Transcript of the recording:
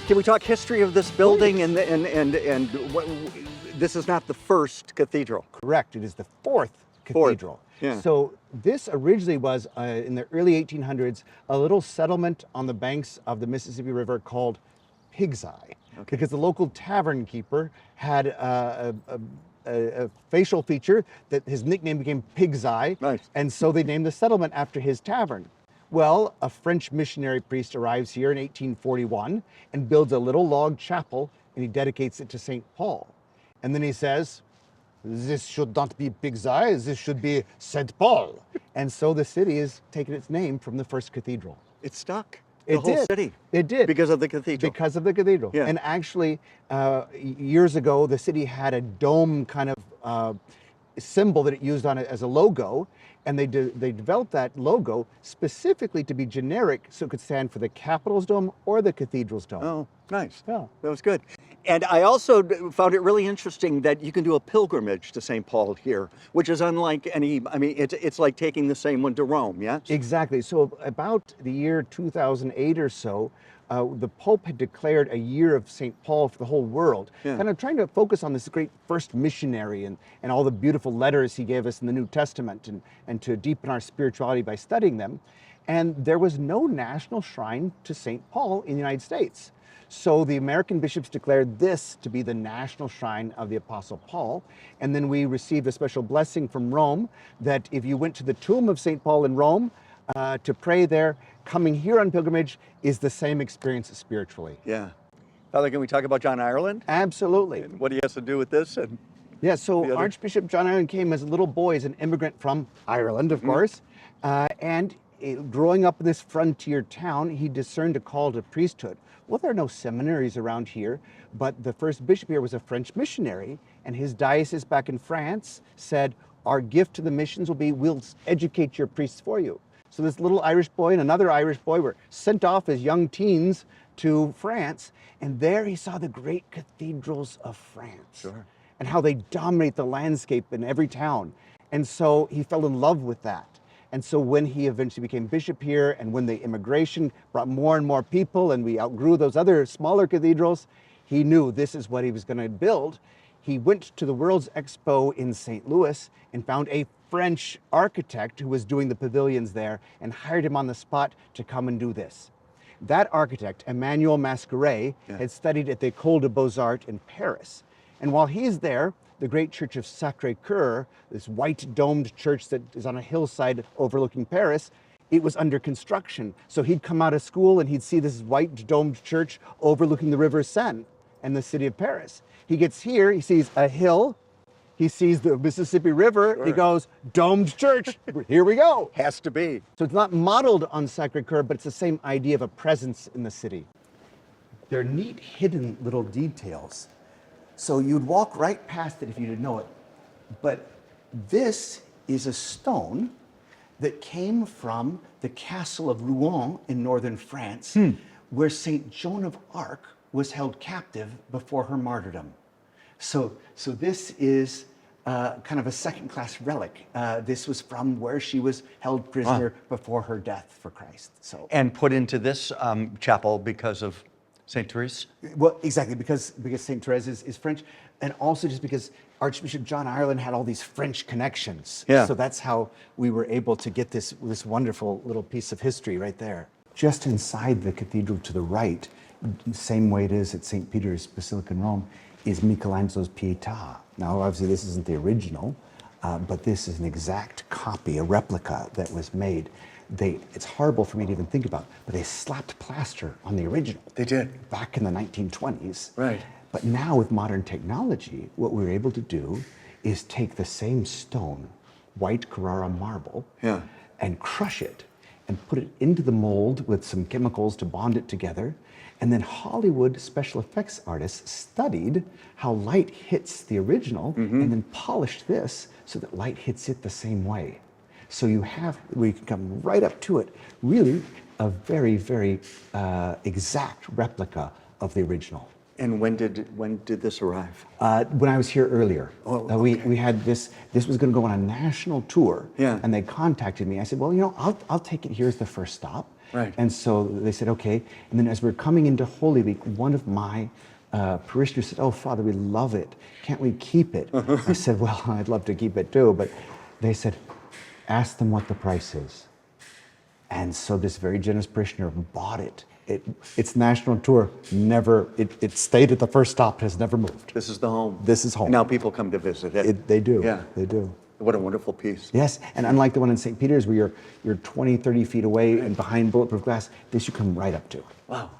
Can we talk history of this building and what, this is not the first cathedral? Correct. It is the fourth cathedral. Yeah. So this originally was, in the early 1800s, a little settlement on the banks of the Mississippi River called Pig's Eye, because the local tavern keeper had a facial feature that his nickname became Pig's Eye, and so they named the settlement after his tavern. Well, a French missionary priest arrives here in 1841 and builds a little log chapel, and he dedicates it to St. Paul. And then he says, this should not be Pig's Eye, this should be St. Paul. And so the city has taken its name from the first cathedral. It stuck. The whole city. It did. Because of the cathedral. Because of the cathedral. Yeah. And actually, years ago, the city had a dome kind of symbol that it used on it as a logo, and they developed that logo specifically to be generic so it could stand for the Capitol's dome or the cathedral's dome. Oh, nice. Yeah. That was good. And I also found it really interesting that you can do a pilgrimage to St. Paul here, which is unlike any, I mean, it's like taking the same one to Rome, yes? Exactly. So about the year 2008 or so, the Pope had declared a year of St. Paul for the whole world, kind of trying to focus on this great first missionary and all the beautiful letters he gave us in the New Testament and to deepen our spirituality by studying them. And there was no national shrine to St. Paul in the United States. So the American bishops declared this to be the national shrine of the Apostle Paul. And then we received a special blessing from Rome that if you went to the tomb of St. Paul in Rome to pray there, coming here on pilgrimage is the same experience spiritually. Yeah. Father, can we talk about John Ireland? Absolutely. And what he has to do with this? And yeah, so Archbishop John Ireland came as a little boy, as an immigrant from Ireland, of course. And growing up in this frontier town, he discerned a call to priesthood. Well, there are no seminaries around here, but the first bishop here was a French missionary, and his diocese back in France said, our gift to the missions will be, we'll educate your priests for you. So this little Irish boy and another Irish boy were sent off as young teens to France, and there he saw the great cathedrals of France and how they dominate the landscape in every town. And so he fell in love with that. And so when he eventually became bishop here, and when the immigration brought more and more people and we outgrew those other smaller cathedrals, he knew this is what he was going to build. He went to the World's Expo in St. Louis and found a French architect who was doing the pavilions there and hired him on the spot to come and do this. That architect, Emmanuel Masqueret, had studied at the École des Beaux-Arts in Paris. And while he's there, the great church of Sacré-Cœur, this white domed church that is on a hillside overlooking Paris, it was under construction. So he'd come out of school and he'd see this white domed church overlooking the River Seine and the city of Paris. He gets here, he sees a hill, he sees the Mississippi River, he goes, domed church, here we go. Has to be. So it's not modeled on Sacré-Cœur, but it's the same idea of a presence in the city. They're neat hidden little details. So you'd walk right past it if you didn't know it. But this is a stone that came from the castle of Rouen in northern France, where St. Joan of Arc was held captive before her martyrdom. So this is kind of a second-class relic. This was from where she was held prisoner before her death for Christ. So and put into this chapel because of St. Therese? Well, exactly, because St. Therese is French, and also just because Archbishop John Ireland had all these French connections. So that's how we were able to get this wonderful little piece of history right there. Just inside the cathedral to the right, the same way it is at St. Peter's Basilica in Rome, is Michelangelo's Pietà. Now, obviously, this isn't the original, but this is an exact copy, a replica that was made. It's horrible for me to even think about, but they slapped plaster on the original. They did. Back in the 1920s. Right. But now with modern technology, what we're able to do is take the same stone, white Carrara marble, and crush it and put it into the mold with some chemicals to bond it together. And then Hollywood special effects artists studied how light hits the original and then polished this so that light hits it the same way. So we can come right up to it, really a very, very exact replica of the original. And when did this arrive? When I was here earlier, Oh, we had this was going to go on a national tour. Yeah. And they contacted me. I said, well, you know, I'll take it here as the first stop. Right. And so they said, okay. And then as we're coming into Holy Week, one of my parishioners said, oh, Father, we love it. Can't we keep it? I said, well, I'd love to keep it too. But they said, ask them what the price is. And so this very generous parishioner bought it. Its national tour it stayed at the first stop, has never moved. This is the home. This is home. Now people come to visit it. They do. Yeah. They do. What a wonderful piece. Yes, and unlike the one in St. Peter's where you're 20, 30 feet away and behind bulletproof glass, this you come right up to. Wow.